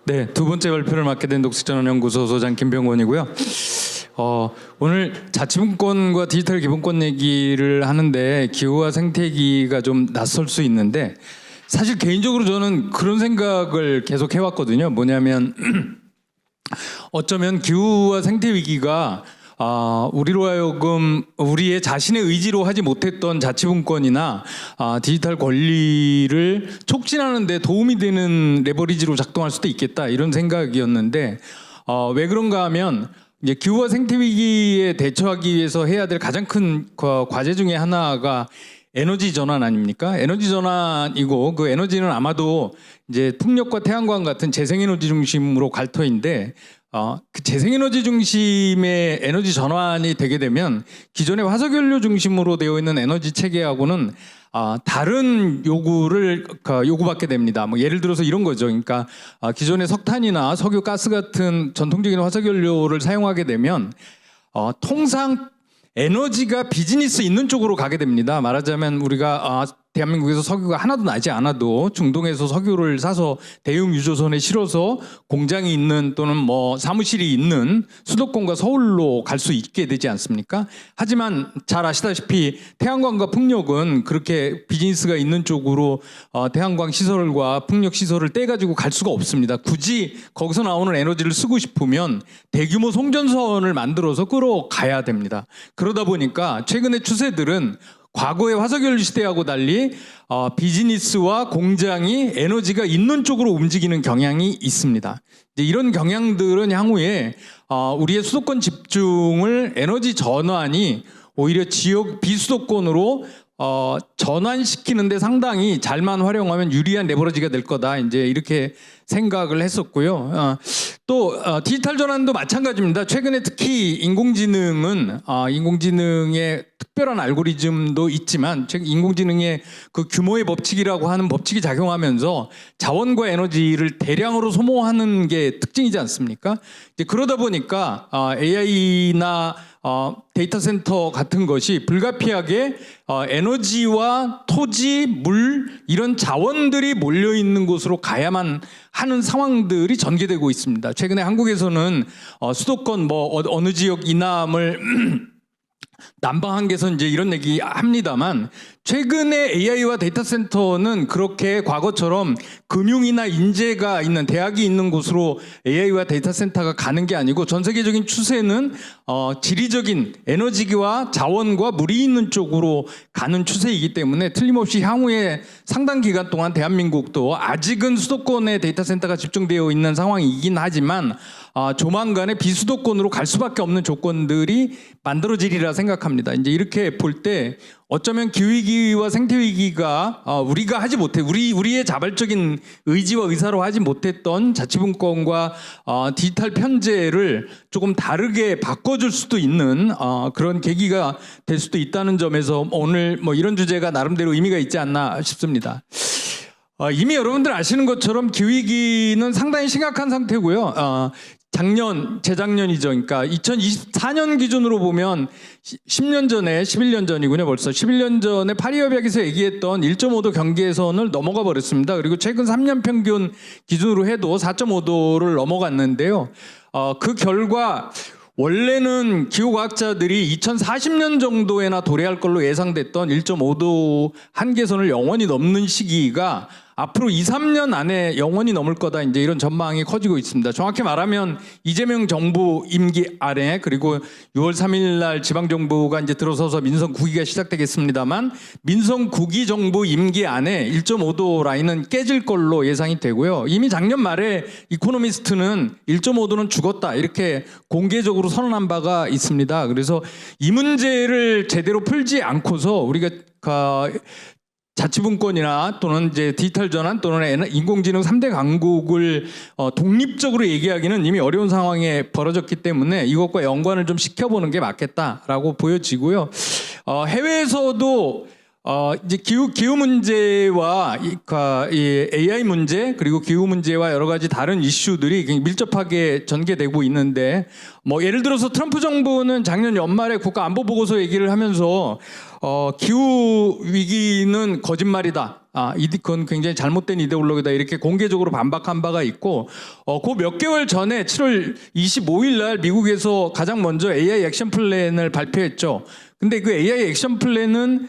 네, 두 번째 발표를 맡게 된 녹색전환연구소 소장 김병곤이고요. 오늘 자치분권과 디지털 기본권 얘기를 하는데 기후와 생태계가 좀 낯설 수 있는데 사실 개인적으로 저는 그런 생각을 계속 해왔거든요. 뭐냐면 어쩌면 기후와 생태 위기가 우리로 하여금 우리의 자신의 의지로 하지 못했던 자치분권이나 디지털 권리를 촉진하는 데 도움이 되는 레버리지로 작동할 수도 있겠다 이런 생각이었는데 왜 그런가 하면 이제 기후와 생태 위기에 대처하기 위해서 해야 될 가장 큰 과제 중에 하나가 에너지 전환 아닙니까? 에너지 전환이고 그 에너지는 아마도 이제 풍력과 태양광 같은 재생에너지 중심으로 갈 터인데 그 재생에너지 중심의 에너지 전환이 되게 되면 기존의 화석연료 중심으로 되어 있는 에너지 체계하고는 다른 요구를 요구받게 됩니다. 뭐 예를 들어서 이런 거죠. 그러니까 기존의 석탄이나 석유, 가스 같은 전통적인 화석연료를 사용하게 되면 통상 에너지가 비즈니스 있는 쪽으로 가게 됩니다. 말하자면 우리가 대한민국에서 석유가 하나도 나지 않아도 중동에서 석유를 사서 대형 유조선에 실어서 공장이 있는 또는 뭐 사무실이 있는 수도권과 서울로 갈 수 있게 되지 않습니까? 하지만 잘 아시다시피 태양광과 풍력은 그렇게 비즈니스가 있는 쪽으로 태양광 시설과 풍력 시설을 떼가지고 갈 수가 없습니다. 굳이 거기서 나오는 에너지를 쓰고 싶으면 대규모 송전선을 만들어서 끌어가야 됩니다. 그러다 보니까 최근의 추세들은 과거의 화석연료 시대하고 달리 비즈니스와 공장이 에너지가 있는 쪽으로 움직이는 경향이 있습니다. 이제 이런 경향들은 향후에 우리의 수도권 집중을 에너지 전환이 오히려 지역 비수도권으로 전환시키는데 상당히 잘만 활용하면 유리한 레버리지가 될 거다. 이제 이렇게 생각을 했었고요. 또 디지털 전환도 마찬가지입니다. 최근에 특히 인공지능은 인공지능의 특별한 알고리즘도 있지만 인공지능의 그 규모의 법칙이라고 하는 법칙이 작용하면서 자원과 에너지를 대량으로 소모하는 게 특징이지 않습니까? 이제 그러다 보니까 AI나 데이터 센터 같은 것이 불가피하게 에너지와 토지, 물 이런 자원들이 몰려 있는 곳으로 가야만 하는 상황들이 전개되고 있습니다. 최근에 한국에서는 수도권 뭐 어느 지역 이남을 난방한 개선 이제 이런 얘기 합니다만 최근에 AI와 데이터 센터는 그렇게 과거처럼 금융이나 인재가 있는 대학이 있는 곳으로 AI와 데이터 센터가 가는 게 아니고 전 세계적인 추세는 지리적인 에너지와 자원과 물이 있는 쪽으로 가는 추세이기 때문에 틀림없이 향후에 상당 기간 동안 대한민국도 아직은 수도권에 데이터 센터가 집중되어 있는 상황이긴 하지만 조만간에 비수도권으로 갈 수밖에 없는 조건들이 만들어지리라 생각합니다. 이제 이렇게 볼 때 어쩌면 기후위기와 생태위기가 우리가 하지 못해 우리의 자발적인 의지와 의사로 하지 못했던 자치분권과 디지털 편제를 조금 다르게 바꿔줄 수도 있는 그런 계기가 될 수도 있다는 점에서 오늘 뭐 이런 주제가 나름대로 의미가 있지 않나 싶습니다. 이미 여러분들 아시는 것처럼 기후위기는 상당히 심각한 상태고요. 재작년이죠. 그러니까 2024년 기준으로 보면 10년 전에 11년 전이군요. 벌써 11년 전에 파리협약에서 얘기했던 1.5도 경계선을 넘어가 버렸습니다. 그리고 최근 3년 평균 기준으로 해도 4.5도를 넘어갔는데요. 그 결과 원래는 기후과학자들이 2040년 정도에나 도래할 걸로 예상됐던 1.5도 한계선을 영원히 넘는 시기가 앞으로 2, 3년 안에 영원히 넘을 거다. 이제 이런 전망이 커지고 있습니다. 정확히 말하면 이재명 정부 임기 아래 그리고 6월 3일 날 지방정부가 이제 들어서서 민선 9기가 시작되겠습니다만 민선 9기 정부 임기 안에 1.5도 라인은 깨질 걸로 예상이 되고요. 이미 작년 말에 이코노미스트는 1.5도는 죽었다. 이렇게 공개적으로 선언한 바가 있습니다. 그래서 이 문제를 제대로 풀지 않고서 우리가 자치분권이나 또는 이제 디지털 전환 또는 인공지능 3대 강국을 독립적으로 얘기하기는 이미 어려운 상황에 벌어졌기 때문에 이것과 연관을 좀 시켜보는 게 맞겠다라고 보여지고요. 해외에서도 이제 기후 문제와 이 AI 문제 그리고 기후 문제와 여러 가지 다른 이슈들이 밀접하게 전개되고 있는데 뭐 예를 들어서 트럼프 정부는 작년 연말에 국가 안보 보고서 얘기를 하면서 기후 위기는 거짓말이다. 그건 굉장히 잘못된 이데올로기다. 이렇게 공개적으로 반박한 바가 있고, 그 몇 개월 전에 7월 25일 날 미국에서 가장 먼저 AI 액션 플랜을 발표했죠. 근데 그 AI 액션 플랜은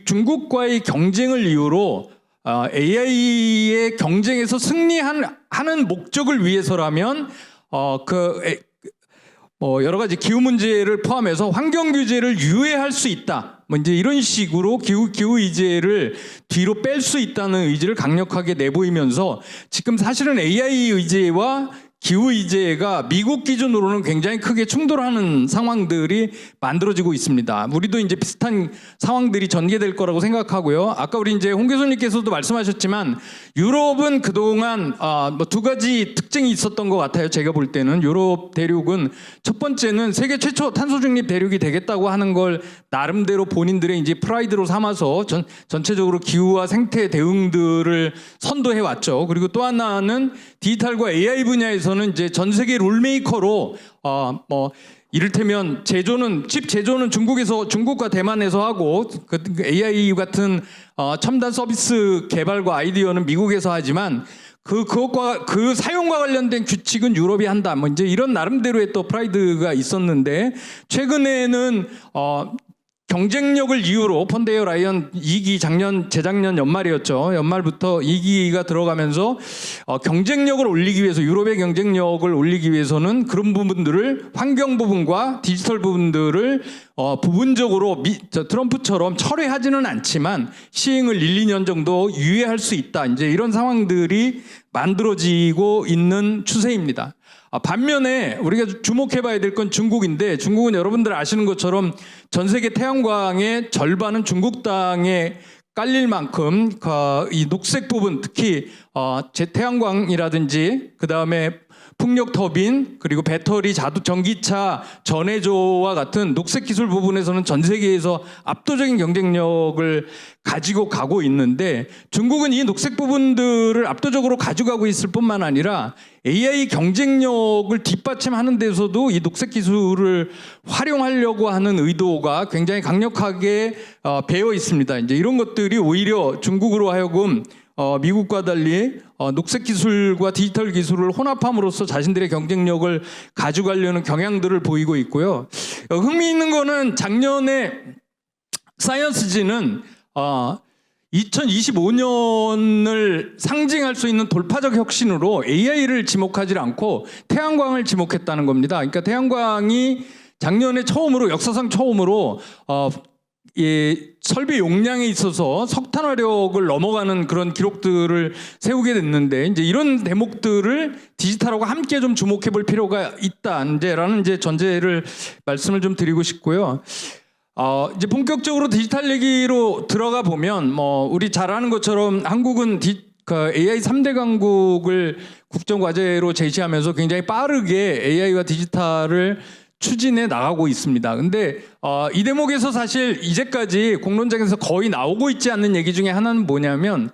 중국과의 경쟁을 이유로 AI의 경쟁에서 승리하는 목적을 위해서라면 여러 가지 기후 문제를 포함해서 환경 규제를 유예할 수 있다. 이제 이런 식으로 기후 의제를 뒤로 뺄 수 있다는 의지를 강력하게 내보이면서 지금 사실은 AI 의제와 기후 의제가 미국 기준으로는 굉장히 크게 충돌하는 상황들이 만들어지고 있습니다. 우리도 이제 비슷한 상황들이 전개될 거라고 생각하고요. 아까 우리 이제 홍 교수님께서도 말씀하셨지만 유럽은 그동안 두 가지 특징이 있었던 것 같아요. 제가 볼 때는 유럽 대륙은 첫 번째는 세계 최초 탄소 중립 대륙이 되겠다고 하는 걸 나름대로 본인들의 이제 프라이드로 삼아서 전체적으로 기후와 생태 대응들을 선도해 왔죠. 그리고 또 하나는 디지털과 AI 분야에서는 이제 전 세계 룰메이커로 이를테면 칩 제조는 중국과 대만에서 하고 그 AI 같은 첨단 서비스 개발과 아이디어는 미국에서 하지만 그것과 그 사용과 관련된 규칙은 유럽이 한다. 이제 이런 나름대로의 또 프라이드가 있었는데 최근에는 경쟁력을 이유로 펀데어 라이언 2기 재작년 연말이었죠. 연말부터 2기가 들어가면서 경쟁력을 올리기 위해서 유럽의 경쟁력을 올리기 위해서는 그런 부분들을 환경 부분과 디지털 부분들을 부분적으로 트럼프처럼 철회하지는 않지만 시행을 1, 2년 정도 유예할 수 있다. 이제 이런 상황들이 만들어지고 있는 추세입니다. 반면에 우리가 주목해봐야 될 건 중국인데 중국은 여러분들 아시는 것처럼 전 세계 태양광의 절반은 중국 땅에 깔릴 만큼 이 녹색 부분 특히 태양광이라든지 그 다음에 풍력 터빈 그리고 배터리 전기차 전해조와 같은 녹색 기술 부분에서는 전 세계에서 압도적인 경쟁력을 가지고 가고 있는데 중국은 이 녹색 부분들을 압도적으로 가져가고 있을 뿐만 아니라 AI 경쟁력을 뒷받침하는 데서도 이 녹색 기술을 활용하려고 하는 의도가 굉장히 강력하게 배어 있습니다. 이제 이런 것들이 오히려 중국으로 하여금 미국과 달리 녹색 기술과 디지털 기술을 혼합함으로써 자신들의 경쟁력을 가져가려는 경향들을 보이고 있고요. 흥미있는 거는 작년에 사이언스지는 2025년을 상징할 수 있는 돌파적 혁신으로 AI를 지목하지 않고 태양광을 지목했다는 겁니다. 그러니까 태양광이 작년에 역사상 처음으로 설비 용량에 있어서 석탄화력을 넘어가는 그런 기록들을 세우게 됐는데 이제 이런 대목들을 디지털하고 함께 좀 주목해 볼 필요가 있다라는 이제 전제를 말씀을 좀 드리고 싶고요. 이제 본격적으로 디지털 얘기로 들어가 보면 우리 잘 아는 것처럼 한국은 AI 3대 강국을 국정과제로 제시하면서 굉장히 빠르게 AI와 디지털을 추진해 나가고 있습니다. 근데 이 대목에서 사실 이제까지 공론장에서 거의 나오고 있지 않는 얘기 중에 하나는 뭐냐면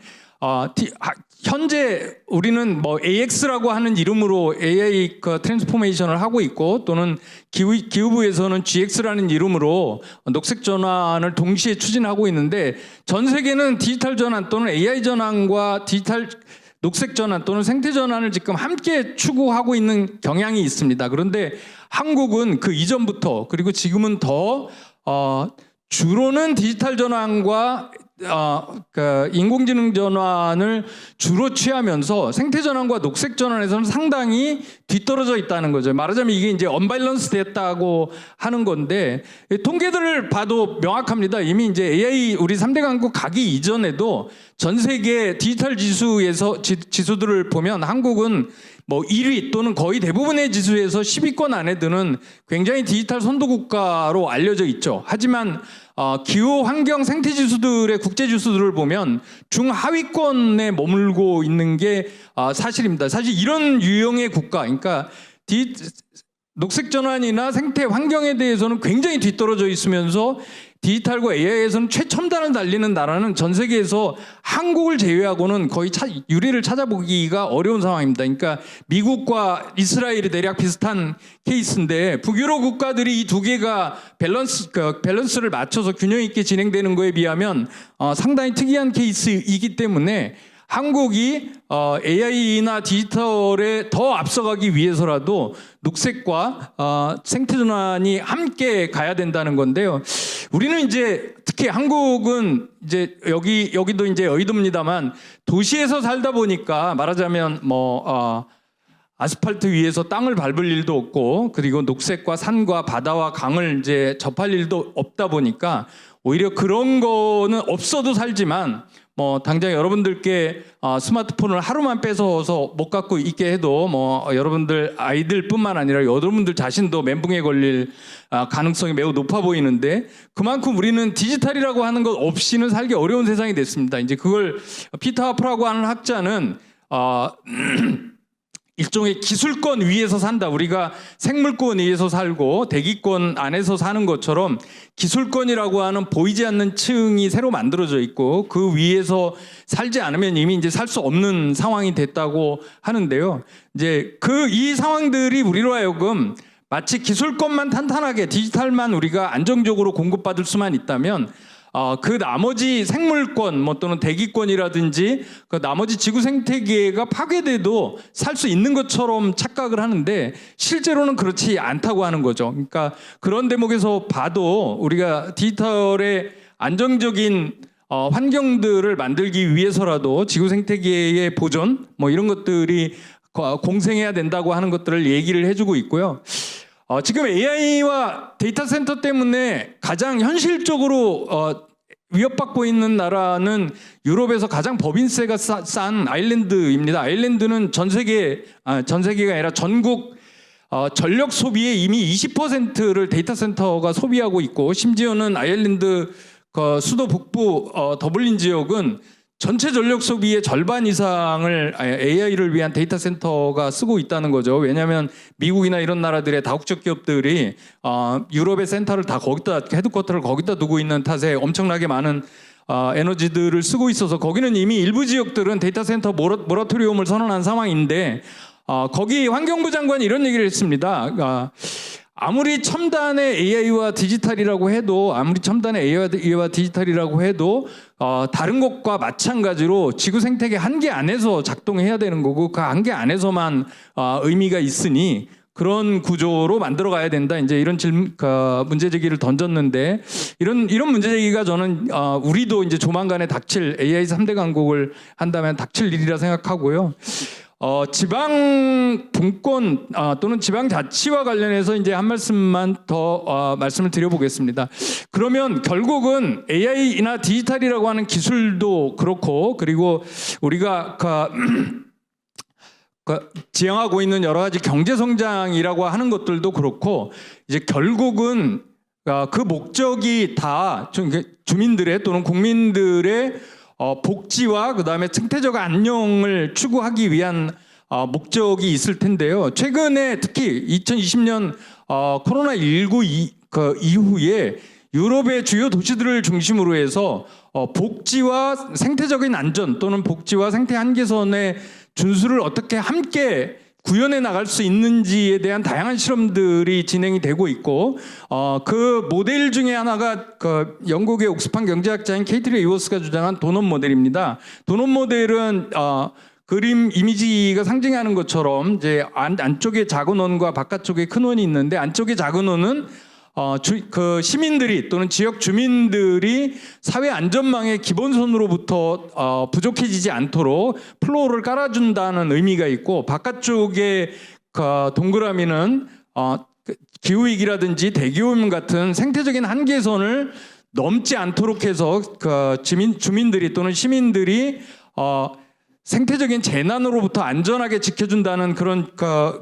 현재 우리는 AX라고 하는 이름으로 AI 트랜스포메이션을 하고 있고 또는 기후부에서는 GX라는 이름으로 녹색 전환을 동시에 추진하고 있는데 전 세계는 디지털 전환 또는 AI 전환과 녹색 전환 또는 생태 전환을 지금 함께 추구하고 있는 경향이 있습니다. 그런데 한국은 그 이전부터 그리고 지금은 더 주로는 디지털 전환과 인공지능 전환을 주로 취하면서 생태 전환과 녹색 전환에서는 상당히 뒤떨어져 있다는 거죠. 말하자면 이게 이제 언밸런스 됐다고 하는 건데 통계들을 봐도 명확합니다. 이미 이제 AI 우리 3대 강국 가기 이전에도 전 세계 디지털 지수들을 보면 한국은 1위 또는 거의 대부분의 지수에서 10위권 안에 드는 굉장히 디지털 선도 국가로 알려져 있죠. 하지만 기후, 환경, 생태 지수들의 국제 지수들을 보면 중하위권에 머물고 있는 게 사실입니다. 사실 이런 유형의 국가, 그러니까 녹색 전환이나 생태 환경에 대해서는 굉장히 뒤떨어져 있으면서 디지털과 AI에서는 최첨단을 달리는 나라는 전 세계에서 한국을 제외하고는 거의 유례를 찾아보기가 어려운 상황입니다. 그러니까 미국과 이스라엘이 대략 비슷한 케이스인데 북유럽 국가들이 이 두 개가 밸런스를 맞춰서 균형 있게 진행되는 거에 비하면 상당히 특이한 케이스이기 때문에 한국이 AI나 디지털에 더 앞서가기 위해서라도 녹색과 생태전환이 함께 가야 된다는 건데요. 우리는 이제 특히 한국은 이제 여기도 이제 여의도입니다만 도시에서 살다 보니까 말하자면 아스팔트 위에서 땅을 밟을 일도 없고 그리고 녹색과 산과 바다와 강을 이제 접할 일도 없다 보니까 오히려 그런 거는 없어도 살지만 당장 여러분들께 스마트폰을 하루만 뺏어서 못 갖고 있게 해도 여러분들 아이들뿐만 아니라 여러분들 자신도 멘붕에 걸릴 가능성이 매우 높아 보이는데 그만큼 우리는 디지털이라고 하는 것 없이는 살기 어려운 세상이 됐습니다. 이제 그걸 피터 하프라고 하는 학자는 일종의 기술권 위에서 산다. 우리가 생물권 위에서 살고 대기권 안에서 사는 것처럼 기술권이라고 하는 보이지 않는 층이 새로 만들어져 있고 그 위에서 살지 않으면 이미 이제 살 수 없는 상황이 됐다고 하는데요. 이제 이 상황들이 우리로 하여금 마치 기술권만 탄탄하게 디지털만 우리가 안정적으로 공급받을 수만 있다면 그 나머지 생물권 또는 대기권이라든지 그 나머지 지구 생태계가 파괴돼도 살 수 있는 것처럼 착각을 하는데 실제로는 그렇지 않다고 하는 거죠. 그러니까 그런 대목에서 봐도 우리가 디지털의 안정적인 환경들을 만들기 위해서라도 지구 생태계의 보존 이런 것들이 공생해야 된다고 하는 것들을 얘기를 해주고 있고요. 지금 AI와 데이터 센터 때문에 가장 현실적으로 위협받고 있는 나라는 유럽에서 가장 법인세가 싼 아일랜드입니다. 아일랜드는 전 세계가 아니라 전국 전력 소비의 이미 20%를 데이터 센터가 소비하고 있고 심지어는 아일랜드 수도 북부 더블린 지역은 전체 전력 소비의 절반 이상을 AI를 위한 데이터 센터가 쓰고 있다는 거죠. 왜냐하면 미국이나 이런 나라들의 다국적 기업들이 유럽의 센터를 다 헤드쿼터를 거기다 두고 있는 탓에 엄청나게 많은 에너지들을 쓰고 있어서 거기는 이미 일부 지역들은 데이터 센터 모라토리움을 선언한 상황인데 거기 환경부 장관이 이런 얘기를 했습니다. 아무리 첨단의 AI와 디지털이라고 해도 다른 것과 마찬가지로 지구 생태계 한계 안에서 작동해야 되는 거고 그 한계 안에서만 의미가 있으니 그런 구조로 만들어 가야 된다. 이제 이런 문제 제기를 던졌는데 이런 문제 제기가 저는 우리도 이제 조만간에 닥칠 AI 3대 강국을 한다면 닥칠 일이라 생각하고요. 지방 분권 또는 지방 자치와 관련해서 이제 한 말씀만 더 말씀을 드려보겠습니다. 그러면 결국은 AI나 디지털이라고 하는 기술도 그렇고 그리고 우리가 지향하고 있는 여러 가지 경제 성장이라고 하는 것들도 그렇고 이제 결국은 그 목적이 다 주민들의 또는 국민들의 복지와 그다음에 생태적 안녕을 추구하기 위한 목적이 있을 텐데요. 최근에 특히 2020년 코로나19 이후에 유럽의 주요 도시들을 중심으로 해서 복지와 생태적인 안전 또는 복지와 생태 한계선의 준수를 어떻게 함께 구현해 나갈 수 있는지에 대한 다양한 실험들이 진행이 되고 있고 그 모델 중에 하나가 영국의 옥스팜 경제학자인 케이트 레이워스가 주장한 도넛 모델입니다. 도넛 모델은 그림 이미지가 상징하는 것처럼 이제 안쪽에 작은 원과 바깥쪽에 큰 원이 있는데 안쪽에 작은 원은 그 시민들이 또는 지역 주민들이 사회 안전망의 기본선으로부터 부족해지지 않도록 플로어를 깔아준다는 의미가 있고 바깥쪽에 동그라미는 기후위기라든지 대기오염 같은 생태적인 한계선을 넘지 않도록 해서 주민들이 또는 시민들이 생태적인 재난으로부터 안전하게 지켜준다는 그런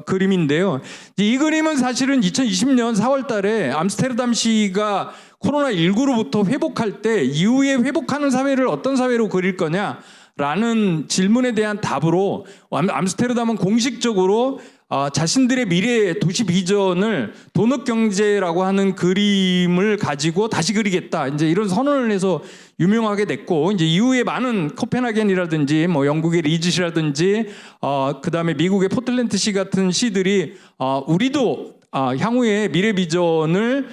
그림인데요. 이 그림은 사실은 2020년 4월 달에 암스테르담시가 코로나19로부터 회복할 때 이후에 회복하는 사회를 어떤 사회로 그릴 거냐라는 질문에 대한 답으로 암스테르담은 공식적으로 자신들의 미래 도시 비전을 도넛 경제라고 하는 그림을 가지고 다시 그리겠다. 이제 이런 선언을 해서 유명하게 됐고, 이제 이후에 많은 코펜하겐이라든지 뭐 영국의 리즈시라든지 그다음에 미국의 포틀랜드시 같은 시들이 우리도 향후에 미래 비전을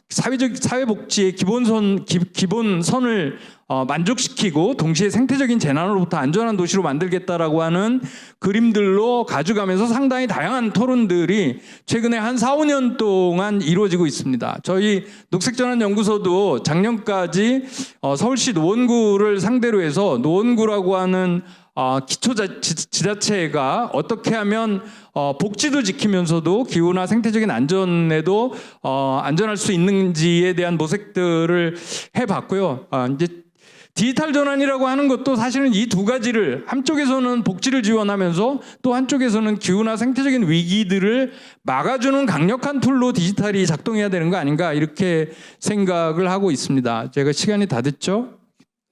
사회복지의 기본선을 만족시키고 동시에 생태적인 재난으로부터 안전한 도시로 만들겠다라고 하는 그림들로 가져가면서 상당히 다양한 토론들이 최근에 한 4, 5년 동안 이루어지고 있습니다. 저희 녹색전환연구소도 작년까지 서울시 노원구를 상대로 해서 노원구라고 하는 기초지자체가 어떻게 하면 복지도 지키면서도 기후나 생태적인 안전에도 안전할 수 있는지에 대한 모색들을 해봤고요. 이제 디지털 전환이라고 하는 것도 사실은 이 두 가지를 한쪽에서는 복지를 지원하면서 또 한쪽에서는 기후나 생태적인 위기들을 막아주는 강력한 툴로 디지털이 작동해야 되는 거 아닌가 이렇게 생각을 하고 있습니다. 제가 시간이 다 됐죠?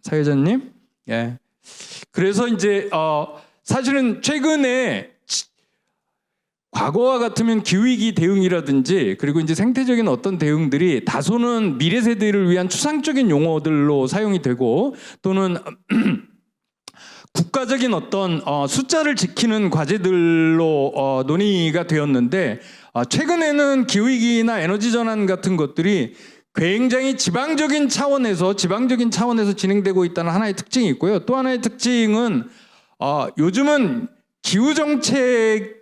사회자님? 예. 그래서 이제 사실은 최근에 과거와 같으면 기후위기 대응이라든지 그리고 이제 생태적인 어떤 대응들이 다소는 미래 세대를 위한 추상적인 용어들로 사용이 되고 또는 국가적인 어떤 숫자를 지키는 과제들로 논의가 되었는데 최근에는 기후위기나 에너지 전환 같은 것들이 굉장히 지방적인 차원에서 진행되고 있다는 하나의 특징이 있고요. 또 하나의 특징은 요즘은 기후 정책은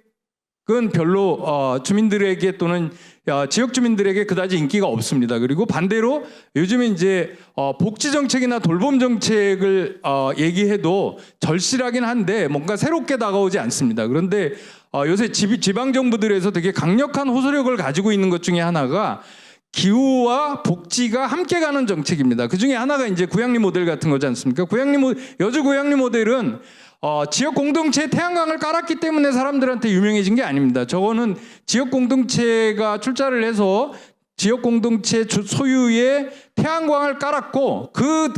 별로 주민들에게 또는 지역 주민들에게 그다지 인기가 없습니다. 그리고 반대로 요즘에 이제 복지 정책이나 돌봄 정책을 얘기해도 절실하긴 한데 뭔가 새롭게 다가오지 않습니다. 그런데 요새 지방 정부들에서 되게 강력한 호소력을 가지고 있는 것 중에 하나가 기후와 복지가 함께 가는 정책입니다. 그 중에 하나가 이제 고양리 모델 같은 거지 않습니까? 여주 고양리 모델은 지역 공동체에 태양광을 깔았기 때문에 사람들한테 유명해진 게 아닙니다. 저거는 지역 공동체가 출자를 해서 지역 공동체 소유의 태양광을 깔았고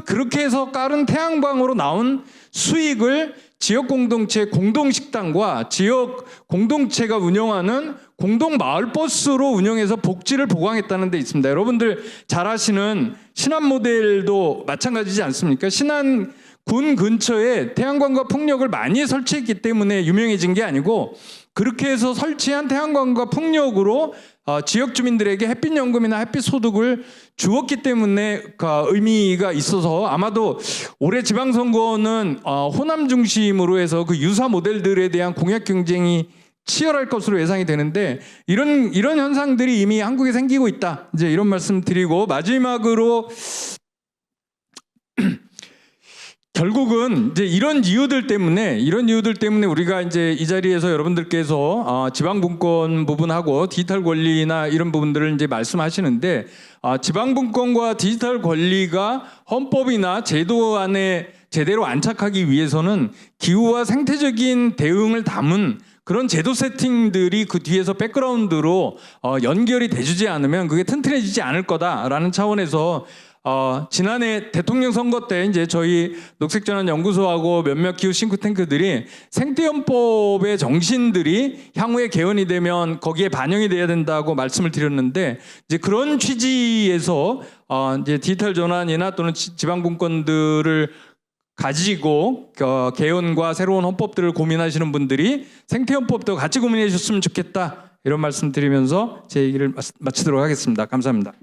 그렇게 해서 깔은 태양광으로 나온 수익을 지역 공동체 공동식당과 지역 공동체가 운영하는 공동 마을 버스로 운영해서 복지를 보강했다는 데 있습니다. 여러분들 잘 아시는 신안 모델도 마찬가지지 않습니까? 신안 군 근처에 태양광과 풍력을 많이 설치했기 때문에 유명해진 게 아니고 그렇게 해서 설치한 태양광과 풍력으로 지역 주민들에게 햇빛 연금이나 햇빛 소득을 주었기 때문에 의미가 있어서 아마도 올해 지방선거는 호남 중심으로 해서 그 유사 모델들에 대한 공약 경쟁이 치열할 것으로 예상이 되는데 이런 현상들이 이미 한국에 생기고 있다. 이제 이런 말씀 드리고 마지막으로 결국은 이제 이런 이유들 때문에 우리가 이제 이 자리에서 여러분들께서 지방분권 부분하고 디지털 권리나 이런 부분들을 이제 말씀하시는데 지방분권과 디지털 권리가 헌법이나 제도 안에 제대로 안착하기 위해서는 기후와 생태적인 대응을 담은 그런 제도 세팅들이 그 뒤에서 백그라운드로 연결이 돼주지 않으면 그게 튼튼해지지 않을 거다라는 차원에서 지난해 대통령 선거 때 이제 저희 녹색전환연구소하고 몇몇 기후 싱크탱크들이 생태헌법의 정신들이 향후에 개헌이 되면 거기에 반영이 돼야 된다고 말씀을 드렸는데 이제 그런 취지에서 이제 디지털 전환이나 또는 지방분권들을 가지고 개헌과 새로운 헌법들을 고민하시는 분들이 생태헌법도 같이 고민해 주셨으면 좋겠다 이런 말씀 드리면서 제 얘기를 마치도록 하겠습니다. 감사합니다.